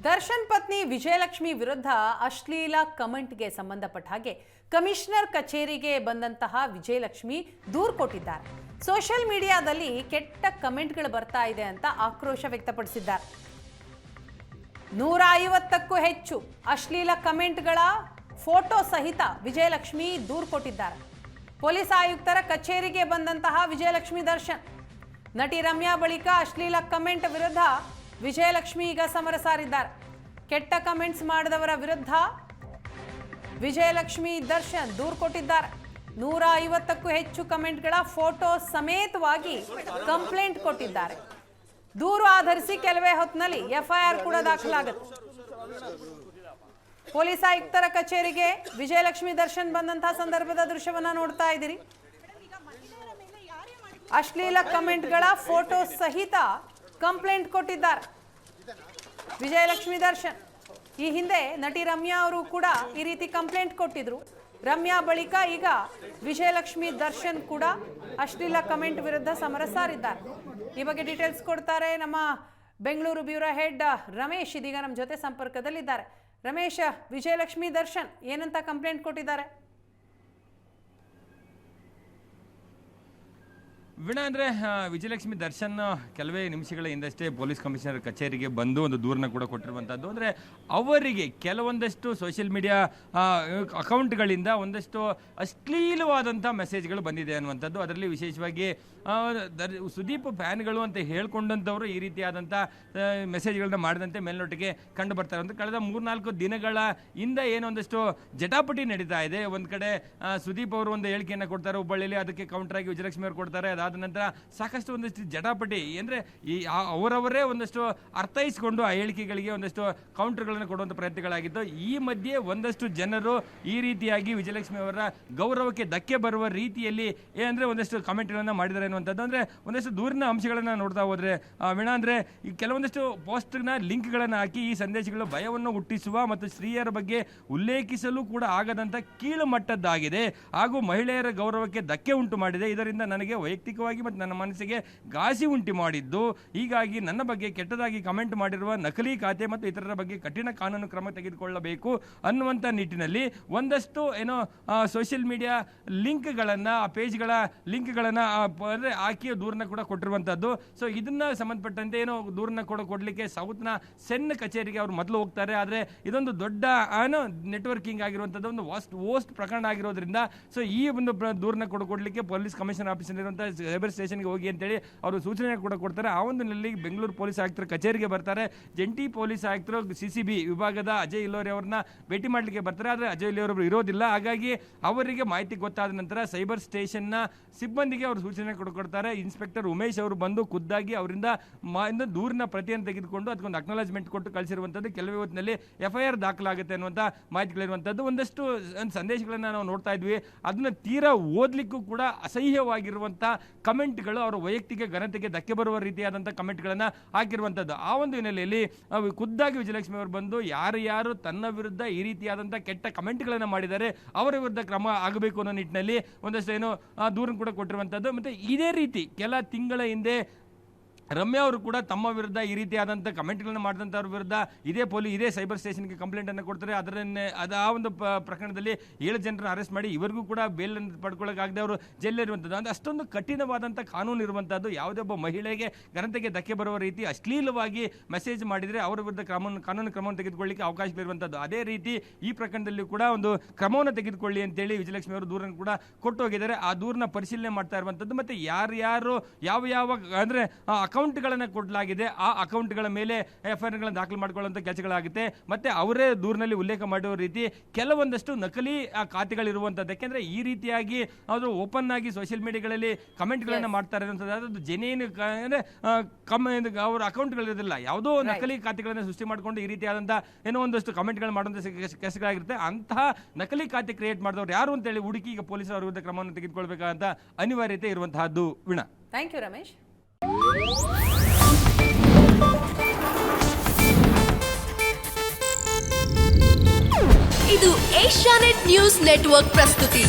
ದರ್ಶನ್ ಪತ್ನಿ ವಿಜಯಲಕ್ಷ್ಮಿ ವಿರುದ್ಧ ಅಶ್ಲೀಲ ಕಮೆಂಟ್ಗೆ ಸಂಬಂಧಪಟ್ಟ ಹಾಗೆ ಕಮಿಷನರ್ ಕಚೇರಿಗೆ ಬಂದಂತಹ ವಿಜಯಲಕ್ಷ್ಮಿ ದೂರು ಕೊಟ್ಟಿದ್ದಾರೆ. ಸೋಷಿಯಲ್ ಮೀಡಿಯಾದಲ್ಲಿ ಕೆಟ್ಟ ಕಮೆಂಟ್ಗಳು ಬರ್ತಾ ಇದೆ ಅಂತ ಆಕ್ರೋಶ ವ್ಯಕ್ತಪಡಿಸಿದ್ದಾರೆ. 150ಕ್ಕೂ ಹೆಚ್ಚು ಅಶ್ಲೀಲ ಕಮೆಂಟ್ಗಳ ಫೋಟೋ ಸಹಿತ ವಿಜಯಲಕ್ಷ್ಮಿ ದೂರು ಕೊಟ್ಟಿದ್ದಾರೆ. ಪೊಲೀಸ್ ಆಯುಕ್ತರ ಕಚೇರಿಗೆ ಬಂದಂತಹ ವಿಜಯಲಕ್ಷ್ಮಿ ದರ್ಶನ್ ನಟಿ ರಮ್ಯಾ ಬಳಿಕ ಅಶ್ಲೀಲ ಕಮೆಂಟ್ ವಿರುದ್ಧ ವಿಜಯಲಕ್ಷ್ಮಿ ಈಗ ಸಮರ ಸಾರಿದ್ದಾರೆ. ಕೆಟ್ಟ ಕಮೆಂಟ್ಸ್ ಮಾಡಿದವರ ವಿರುದ್ಧ ವಿಜಯಲಕ್ಷ್ಮಿ ದರ್ಶನ್ ದೂರು ಕೊಟ್ಟಿದ್ದಾರೆ. 150ಕ್ಕೂ ಹೆಚ್ಚು ಕಮೆಂಟ್ಗಳ ಫೋಟೋ ಸಮೇತವಾಗಿ ಕಂಪ್ಲೇಂಟ್ ಕೊಟ್ಟಿದ್ದಾರೆ. ದೂರು ಆಧರಿಸಿ ಕೆಲವೇ ಹೊತ್ತಿನಲ್ಲಿ ಎಫ್ಐಆರ್ ಕೂಡ ದಾಖಲಾಗುತ್ತೆ. ಪೊಲೀಸ್ ಆಯುಕ್ತರ ಕಚೇರಿಗೆ ವಿಜಯಲಕ್ಷ್ಮಿ ದರ್ಶನ್ ಬಂದಂತಹ ಸಂದರ್ಭದ ದೃಶ್ಯವನ್ನ ನೋಡ್ತಾ ಇದ್ದೀರಿ. ಅಶ್ಲೀಲ ಕಮೆಂಟ್ಗಳ ಫೋಟೋ ಸಹಿತ ಕಂಪ್ಲೇಂಟ್ ಕೊಟ್ಟಿದ್ದಾರೆ ವಿಜಯಲಕ್ಷ್ಮಿ ದರ್ಶನ್. ಈ ಹಿಂದೆ ನಟಿ ರಮ್ಯಾ ಅವರು ಕೂಡ ಈ ರೀತಿ ಕಂಪ್ಲೇಂಟ್ ಕೊಟ್ಟಿದ್ರು. ರಮ್ಯಾ ಬಳಿಕ ಈಗ ವಿಜಯಲಕ್ಷ್ಮಿ ದರ್ಶನ್ ಕೂಡ ಅಶ್ಲೀಲ ಕಮೆಂಟ್ ವಿರುದ್ಧ ಸಮರ ಸಾರಿದ್ದಾರೆ. ಈ ಬಗ್ಗೆ ಡೀಟೇಲ್ಸ್ ಕೊಡ್ತಾರೆ ನಮ್ಮ ಬೆಂಗಳೂರು ಬ್ಯೂರೋ ಹೆಡ್ ರಮೇಶ್. ಇದೀಗ ನಮ್ಮ ಜೊತೆ ಸಂಪರ್ಕದಲ್ಲಿದ್ದಾರೆ. ರಮೇಶ್, ವಿಜಯಲಕ್ಷ್ಮಿ ದರ್ಶನ್ ಏನಂತ ಕಂಪ್ಲೇಂಟ್ ಕೊಟ್ಟಿದ್ದಾರೆ? ವೀಣಾ, ಅಂದರೆ ವಿಜಯಲಕ್ಷ್ಮಿ ದರ್ಶನ್ ಕೆಲವೇ ನಿಮಿಷಗಳ ಹಿಂದಷ್ಟೇ ಪೊಲೀಸ್ ಕಮಿಷನರ್ ಕಚೇರಿಗೆ ಬಂದು ಒಂದು ದೂರನ್ನ ಕೂಡ ಕೊಟ್ಟಿರುವಂಥದ್ದು. ಅಂದರೆ ಅವರಿಗೆ ಕೆಲವೊಂದಷ್ಟು ಸೋಷಿಯಲ್ ಮೀಡಿಯಾ ಅಕೌಂಟ್ಗಳಿಂದ ಒಂದಷ್ಟು ಅಶ್ಲೀಲವಾದಂಥ ಮೆಸೇಜ್ಗಳು ಬಂದಿದೆ ಅನ್ನುವಂಥದ್ದು. ಅದರಲ್ಲಿ ವಿಶೇಷವಾಗಿ ಸುದೀಪ್ ಫ್ಯಾನ್ಗಳು ಅಂತ ಹೇಳ್ಕೊಂಡಂಥವರು ಈ ರೀತಿಯಾದಂಥ ಮೆಸೇಜ್ಗಳನ್ನ ಮಾಡಿದಂತೆ ಮೇಲ್ನೋಟಿಗೆ ಕಂಡು ಬರ್ತಾರೆ. ಅಂತ ಕಳೆದ 3-4 ದಿನಗಳ ಹಿಂದೆ ಏನೊಂದಷ್ಟು ಜಟಾಪಟಿ ನಡೀತಾ ಇದೆ. ಒಂದು ಕಡೆ ಸುದೀಪ್ ಅವರು ಒಂದು ಹೇಳಿಕೆಯನ್ನು ಕೊಡ್ತಾರೆ ಹುಬ್ಬಳ್ಳಿಯಲ್ಲಿ, ಅದಕ್ಕೆ ಕೌಂಟರ್ ಆಗಿ ವಿಜಯಲಕ್ಷ್ಮಿ ಅವರು ಕೊಡ್ತಾರೆ. ಅದಾದ ನಂತರ ಸಾಕಷ್ಟು ಒಂದಷ್ಟು ಜಟಾಪಟಿ, ಅಂದರೆ ಈ ಅವರವರೇ ಒಂದಷ್ಟು ಅರ್ಥೈಸಿಕೊಂಡು ಆ ಹೇಳಿಕೆಗಳಿಗೆ ಒಂದಷ್ಟು ಕೌಂಟರ್ಗಳನ್ನು ಕೊಡುವಂಥ ಪ್ರಯತ್ನಗಳಾಗಿತ್ತು. ಈ ಮಧ್ಯೆ ಒಂದಷ್ಟು ಜನರು ಈ ರೀತಿಯಾಗಿ ವಿಜಯಲಕ್ಷ್ಮಿ ಅವರ ಗೌರವಕ್ಕೆ ಧಕ್ಕೆ ಬರುವ ರೀತಿಯಲ್ಲಿ ಏನಂದರೆ ಒಂದಷ್ಟು ಕಮೆಂಟ್ಗಳನ್ನು ಮಾಡಿದ್ದಾರೆ ಅನ್ನುವಂಥದ್ದು. ಅಂದರೆ ಒಂದಷ್ಟು ದೂರಿನ ಅಂಶಗಳನ್ನು ನೋಡ್ತಾ ಹೋದರೆ ವೀಣಾ, ಅಂದರೆ ಈ ಕೆಲವೊಂದಷ್ಟು ಪೋಸ್ಟ್ನ ಲಿಂಕ್ಗಳನ್ನು ಹಾಕಿ ಈ ಸಂದೇಶಗಳು ಭಯವನ್ನು ಹುಟ್ಟಿಸುವ ಮತ್ತು ಸ್ತ್ರೀಯರ ಬಗ್ಗೆ ಉಲ್ಲೇಖಿಸಲು ಕೂಡ ಆಗದಂಥ ಕೀಳು ಮಟ್ಟದ್ದಾಗಿದೆ ಹಾಗೂ ಮಹಿಳೆಯರ ಗೌರವಕ್ಕೆ ಧಕ್ಕೆ ಉಂಟು ಮಾಡಿದೆ. ಇದರಿಂದ ನನಗೆ ವೈಯಕ್ತಿಕವಾಗಿ ಮತ್ತು ನನ್ನ ಮನಸ್ಸಿಗೆ ಘಾಸಿ ಉಂಟು ಮಾಡಿದ್ದು. ಹೀಗಾಗಿ ನನ್ನ ಬಗ್ಗೆ ಕೆಟ್ಟದಾಗಿ ಕಮೆಂಟ್ ಮಾಡಿರುವ ನಕಲಿ ಖಾತೆ ಮತ್ತು ಇತರರ ಬಗ್ಗೆ ಕಠಿಣ ಕಾನೂನು ಕ್ರಮ ತೆಗೆದುಕೊಳ್ಳಬೇಕು ಅನ್ನುವಂಥ ನಿಟ್ಟಿನಲ್ಲಿ ಒಂದಷ್ಟು ಏನೋ ಸೋಷಿಯಲ್ ಮೀಡಿಯಾ ಲಿಂಕ್ಗಳನ್ನು, ಆ ಪೇಜ್ಗಳ ಲಿಂಕ್ಗಳನ್ನು ಅಂದರೆ ಹಾಕಿ ದೂರನ್ನ ಕೂಡ ಕೊಟ್ಟಿರುವಂಥದ್ದು. ಸೊ ಇದನ್ನ ಸಂಬಂಧಪಟ್ಟಂತೆ ಏನೋ ದೂರನ್ನ ಕೂಡ ಕೊಡಲಿಕ್ಕೆ ಸೌತ್ನ ಸೆನ್ ಕಚೇರಿಗೆ ಅವರು ಮೊದಲು ಹೋಗ್ತಾರೆ. ಆದರೆ ಇದೊಂದು ದೊಡ್ಡ ಏನೋ ನೆಟ್ವರ್ಕಿಂಗ್ ಆಗಿರುವಂಥದ್ದು, ಒಂದು ವೋಸ್ಟ್ ಪ್ರಕರಣ ಆಗಿರೋದ್ರಿಂದ ಸೊ ಈ ಒಂದು ದೂರನ್ನ ಕೊಡಲಿಕ್ಕೆ ಪೊಲೀಸ್ ಕಮಿಷನರ್ ಆಫೀಸಲ್ಲಿರುವಂಥ ಸೈಬರ್ ಸ್ಟೇಷನ್ಗೆ ಹೋಗಿ ಅಂತೇಳಿ ಅವರು ಸೂಚನೆ ಕೂಡ ಕೊಡ್ತಾರೆ. ಆ ಒಂದು ನೆಲೆಯಲ್ಲಿ ಬೆಂಗಳೂರು ಪೊಲೀಸ್ ಆಯುಕ್ತರ ಕಚೇರಿಗೆ ಬರ್ತಾರೆ. ಜಂಟಿ ಪೊಲೀಸ್ ಆಯುಕ್ತರು CCB ವಿಭಾಗದ ಅಜಯ್ ಇಲ್ಲೋರಿ ಅವರನ್ನ ಭೇಟಿ ಮಾಡಲಿಕ್ಕೆ ಬರ್ತಾರೆ. ಆದರೆ ಅಜಯ್ ಇಲ್ಲೋರಿ ಅವರು ಇರೋದಿಲ್ಲ. ಹಾಗಾಗಿ ಅವರಿಗೆ ಮಾಹಿತಿ ಗೊತ್ತಾದ ನಂತರ ಸೈಬರ್ ಸ್ಟೇಷನ್ನ ಸಿಬ್ಬಂದಿಗೆ ಅವರು ಸೂಚನೆ ಕೊಡ್ತಾರೆ. ಇನ್ಸ್ಪೆಕ್ಟರ್ ಉಮೇಶ್ ಅವರು ಬಂದು ಖುದ್ದಾಗಿ ಅವರಿಂದ ದೂರಿನ ಪ್ರತಿಯನ್ನು ತೆಗೆದುಕೊಂಡು ಅದಕ್ಕೊಂದು ಅಕ್ನಾಲೇಜ್ಮೆಂಟ್ ಕೊಟ್ಟು ಕಳಿಸಿರುವಂಥದ್ದು. ಕೆಲವೇ ಹೊತ್ತಿನಲ್ಲಿ FIR ದಾಖಲಾಗುತ್ತೆ ಅನ್ನುವಂಥ ಮಾಹಿತಿಗಳಿರುವಂಥದ್ದು. ಒಂದಷ್ಟು ಸಂದೇಶಗಳನ್ನು ನಾವು ನೋಡ್ತಾ ಇದ್ವಿ. ಅದನ್ನ ತೀರಾ ಓದಲಿಕ್ಕೂ ಕೂಡ ಅಸಹ್ಯವಾಗಿರುವಂಥ ಕಮೆಂಟ್ಗಳು, ಅವರ ವೈಯಕ್ತಿಕ ಘನತೆಗೆ ಧಕ್ಕೆ ಬರುವ ರೀತಿಯಾದಂಥ ಕಮೆಂಟ್ಗಳನ್ನು ಹಾಕಿರುವಂಥದ್ದು. ಆ ಒಂದು ಹಿನ್ನೆಲೆಯಲ್ಲಿ ಖುದ್ದಾಗಿ ವಿಜಯಲಕ್ಷ್ಮಿ ಅವರು ಬಂದು ಯಾರು ತನ್ನ ವಿರುದ್ಧ ಈ ರೀತಿಯಾದಂಥ ಕೆಟ್ಟ ಕಮೆಂಟ್ಗಳನ್ನು ಮಾಡಿದ್ದಾರೆ ಅವರ ವಿರುದ್ಧ ಕ್ರಮ ಆಗಬೇಕು ಅನ್ನೋ ನಿಟ್ಟಿನಲ್ಲಿ ಒಂದಷ್ಟು ಏನೋ ದೂರನ್ನು ಕೂಡ ಕೊಟ್ಟಿರುವಂಥದ್ದು. ಮತ್ತು ಇದೇ ರೀತಿ ಕೆಲ ತಿಂಗಳ ಹಿಂದೆ ರಮ್ಯಾ ಅವರು ಕೂಡ ತಮ್ಮ ವಿರುದ್ಧ ಈ ರೀತಿಯಾದಂಥ ಕಮೆಂಟ್ಗಳನ್ನು ಮಾಡಿದಂಥವ್ರ ವಿರುದ್ಧ ಇದೇ ಸೈಬರ್ ಸ್ಟೇಷನ್ಗೆ ಕಂಪ್ಲೇಂಟನ್ನು ಕೊಡ್ತಾರೆ. ಆ ಒಂದು ಪ್ರಕರಣದಲ್ಲಿ 7 ಜನರನ್ನು ಅರೆಸ್ಟ್ ಮಾಡಿ ಇವರಿಗೂ ಕೂಡ ಬೇಲನ್ನು ಪಡ್ಕೊಳ್ಳೋಕ್ಕಾಗದೆ ಅವರು ಜೈಲಿರುವಂಥದ್ದು. ಅಂದರೆ ಅಷ್ಟೊಂದು ಕಠಿಣವಾದಂಥ ಕಾನೂನು ಇರುವಂಥದ್ದು. ಯಾವುದೇ ಒಬ್ಬ ಮಹಿಳೆಗೆ ಘನತೆಗೆ ಧಕ್ಕೆ ಬರುವ ರೀತಿ ಅಶ್ಲೀಲವಾಗಿ ಮೆಸೇಜ್ ಮಾಡಿದರೆ ಅವರ ವಿರುದ್ಧ ಕಾನೂನು ಕ್ರಮವನ್ನು ತೆಗೆದುಕೊಳ್ಳಿಕ್ಕೆ ಅವಕಾಶವಿರುವಂಥದ್ದು. ಅದೇ ರೀತಿ ಈ ಪ್ರಕರಣದಲ್ಲಿ ಕೂಡ ಒಂದು ಕ್ರಮವನ್ನು ತೆಗೆದುಕೊಳ್ಳಿ ಅಂತೇಳಿ ವಿಜಯಲಕ್ಷ್ಮಿ ಅವರು ದೂರನ್ನು ಕೂಡ ಕೊಟ್ಟು ಹೋಗಿದ್ದಾರೆ. ಆ ದೂರನ್ನ ಪರಿಶೀಲನೆ ಮಾಡ್ತಾ ಇರುವಂಥದ್ದು. ಮತ್ತು ಯಾರು ಯಾವ ಅಂದರೆ ಅಕೌಂಟ್ಗಳನ್ನು ಕೊಡಲಾಗಿದೆ ಆ ಅಕೌಂಟ್ಗಳ ಮೇಲೆ FIRಗಳನ್ನು ದಾಖಲು ಮಾಡಿಕೊಳ್ಳುವಂಥ ಕೆಲಸಗಳಾಗುತ್ತೆ. ಮತ್ತು ಅವರೇ ದೂರಿನಲ್ಲಿ ಉಲ್ಲೇಖ ಮಾಡುವ ರೀತಿ ಕೆಲವೊಂದಷ್ಟು ನಕಲಿ ಖಾತೆಗಳಿರುವಂಥದ್ದು. ಯಾಕೆಂದರೆ ಈ ರೀತಿಯಾಗಿ ಅವರು ಓಪನ್ ಆಗಿ ಸೋಷಿಯಲ್ ಮೀಡಿಯಾಗಳಲ್ಲಿ ಕಮೆಂಟ್ಗಳನ್ನು ಮಾಡ್ತಾ ಇರುವಂಥದ್ದು. ಅದು ಜೆನ್ಯೂನ್ ಅಂದರೆ ಅವರ ಅಕೌಂಟ್ಗಳಿರೋದಿಲ್ಲ, ಯಾವುದೋ ನಕಲಿ ಖಾತೆಗಳನ್ನು ಸೃಷ್ಟಿ ಮಾಡಿಕೊಂಡು ಈ ರೀತಿಯಾದಂಥ ಏನೋ ಒಂದಷ್ಟು ಕಮೆಂಟ್ಗಳು ಮಾಡುವಂಥ ಕೆಲಸಗಳಾಗಿರುತ್ತೆ. ಅಂತಹ ನಕಲಿ ಖಾತೆ ಕ್ರಿಯೇಟ್ ಮಾಡಿದವರು ಯಾರು ಅಂತೇಳಿ ಹುಡುಕಿ ಈಗ ಪೊಲೀಸರ ವಿರುದ್ಧ ಕ್ರಮವನ್ನು ತೆಗೆದುಕೊಳ್ಬೇಕಾದಂಥ ಅನಿವಾರ್ಯತೆ ಇರುವಂತಹದ್ದು. Veena, thank you Ramesh. ಇದು ಏಷ್ಯಾನೆಟ್ ನ್ಯೂಸ್ ನೆಟ್ವರ್ಕ್ ಪ್ರಸ್ತುತಿ.